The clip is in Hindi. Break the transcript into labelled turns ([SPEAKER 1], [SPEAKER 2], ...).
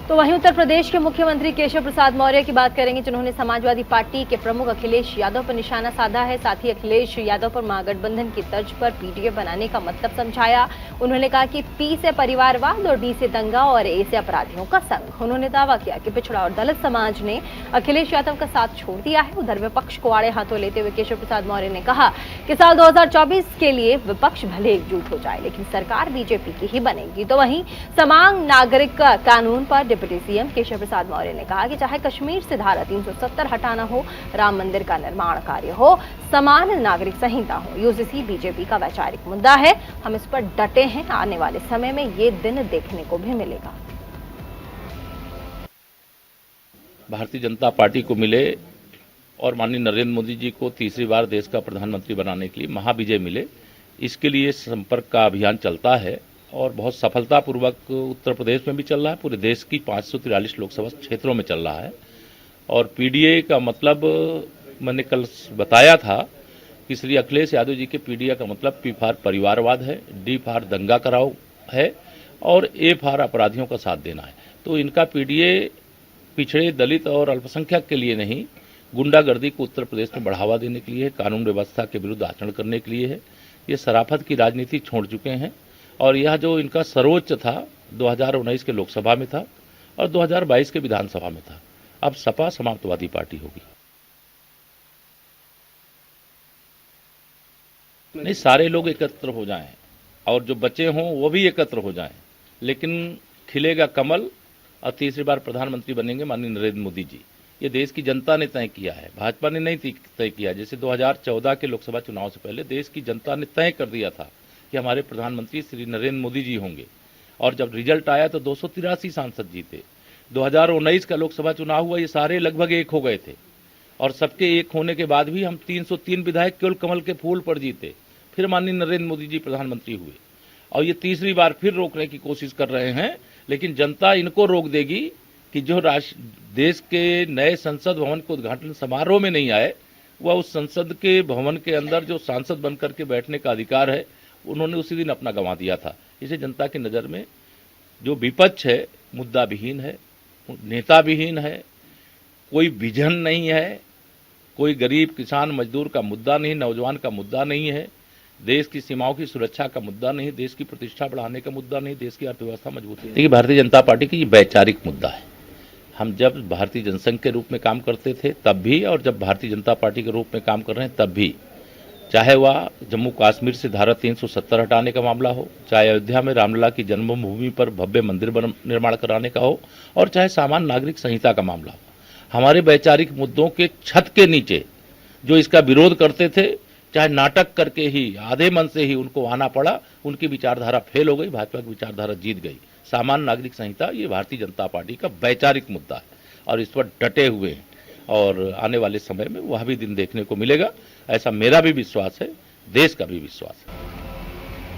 [SPEAKER 1] तो वहीं उत्तर प्रदेश के मुख्यमंत्री केशव प्रसाद मौर्य की बात करेंगे, जिन्होंने समाजवादी पार्टी के प्रमुख अखिलेश यादव पर निशाना साधा है। साथ ही अखिलेश यादव पर महागठबंधन की तर्ज पर पीडीए बनाने का मतलब समझाया। उन्होंने कहा कि पी से परिवारवाद और डी से दंगा और ए से अपराधियों का संग। उन्होंने दावा किया कि पिछड़ा और दलित समाज ने अखिलेश यादव का साथ छोड़ दिया है। उधर विपक्ष को आड़े हाथों लेते हुए केशव प्रसाद मौर्य ने कहा कि साल 2024 के लिए विपक्ष भले एकजुट हो जाए, लेकिन सरकार बीजेपी की ही बनेगी। तो वहीं समान नागरिक कानून पर डिप्टी सीएम केशव प्रसाद मौर्य ने कहा कि चाहे कश्मीर से धारा 370 हटाना हो, राम मंदिर का निर्माण कार्य हो, समान नागरिक संहिता हो, यूजीसी बीजेपी का वैचारिक मुद्दा है। हम इस पर डटे हैं। आने वाले समय में ये दिन देखने को भी मिलेगा।
[SPEAKER 2] भारतीय जनता पार्टी को मिले और माननीय नरेंद्र मोदी जी को तीसरी बार देश का प्रधानमंत्री बनाने के लिए महाविजय मिले, इसके लिए संपर्क का अभियान चलता है और बहुत सफलतापूर्वक उत्तर प्रदेश में भी चल रहा है, पूरे देश की 543 लोकसभा क्षेत्रों में चल रहा है। और पीडीए का मतलब मैंने कल बताया था कि श्री अखिलेश यादव जी के पीडीए का मतलब पी फॉर परिवारवाद है, डी फॉर दंगा कराओ है और ए फॉर अपराधियों का साथ देना है। तो इनका पीडीए पिछड़े, दलित और अल्पसंख्यक के लिए नहीं, गुंडागर्दी को उत्तर प्रदेश में बढ़ावा देने के लिए है, कानून व्यवस्था के विरुद्ध आचरण करने के लिए है। ये शराफत की राजनीति छोड़ चुके हैं और यह जो इनका सर्वोच्च था 2019 के लोकसभा में था और 2022 के विधानसभा में था, अब सपा समाजवादी पार्टी होगी। नहीं, सारे लोग एकत्र हो जाएं और जो बचे हों वो भी एकत्र हो जाएं, लेकिन खिलेगा कमल और तीसरी बार प्रधानमंत्री बनेंगे माननीय नरेंद्र मोदी जी। ये देश की जनता ने तय किया है, भाजपा ने नहीं तय किया। जैसे 2014 के लोकसभा चुनाव से पहले देश की जनता ने तय कर दिया था कि हमारे प्रधानमंत्री श्री नरेंद्र मोदी जी होंगे और जब रिजल्ट आया तो 283 सांसद जीते। 2019 का लोकसभा चुनाव हुआ, ये सारे लगभग एक हो गए थे और सबके एक होने के बाद भी हम 303 विधायक केवल कमल के फूल पर जीते। फिर माननीय नरेंद्र मोदी जी प्रधानमंत्री हुए और ये तीसरी बार फिर रोकने की कोशिश कर रहे हैं, लेकिन जनता इनको रोक देगी कि जो देश के नए संसद भवन के उद्घाटन समारोह में नहीं आए, वह उस संसद के भवन के अंदर जो सांसद बनकर के बैठने का अधिकार है उन्होंने उसी दिन अपना गंवा दिया था। इसे जनता की नज़र में जो विपक्ष है मुद्दा विहीन है, नेता विहीन है, कोई विजन नहीं है, कोई गरीब किसान मजदूर का मुद्दा नहीं, नौजवान का मुद्दा नहीं है, देश की सीमाओं की सुरक्षा का मुद्दा नहीं, देश की प्रतिष्ठा बढ़ाने का मुद्दा नहीं, देश की अर्थव्यवस्था मजबूती। देखिए, भारतीय जनता पार्टी की ये वैचारिक मुद्दा है। हम जब भारतीय जनसंघ के रूप में काम करते थे तब भी और जब भारतीय जनता पार्टी के रूप में काम कर रहे हैं तब भी, चाहे वह जम्मू कश्मीर से धारा 370 हटाने का मामला हो, चाहे अयोध्या में रामलला की जन्मभूमि पर भव्य मंदिर निर्माण कराने का हो और चाहे सामान्य नागरिक संहिता का मामला हो, हमारे वैचारिक मुद्दों के छत के नीचे जो इसका विरोध करते थे, चाहे नाटक करके ही, आधे मन से ही उनको आना पड़ा, उनकी विचारधारा फेल हो गई, भाजपा की विचारधारा जीत गई। सामान्य नागरिक संहिता ये भारतीय जनता पार्टी का वैचारिक मुद्दा है और इस पर डटे हुए हैं और आने वाले समय में वह भी दिन देखने को मिलेगा, ऐसा मेरा भी विश्वास है, देश का भी विश्वास है।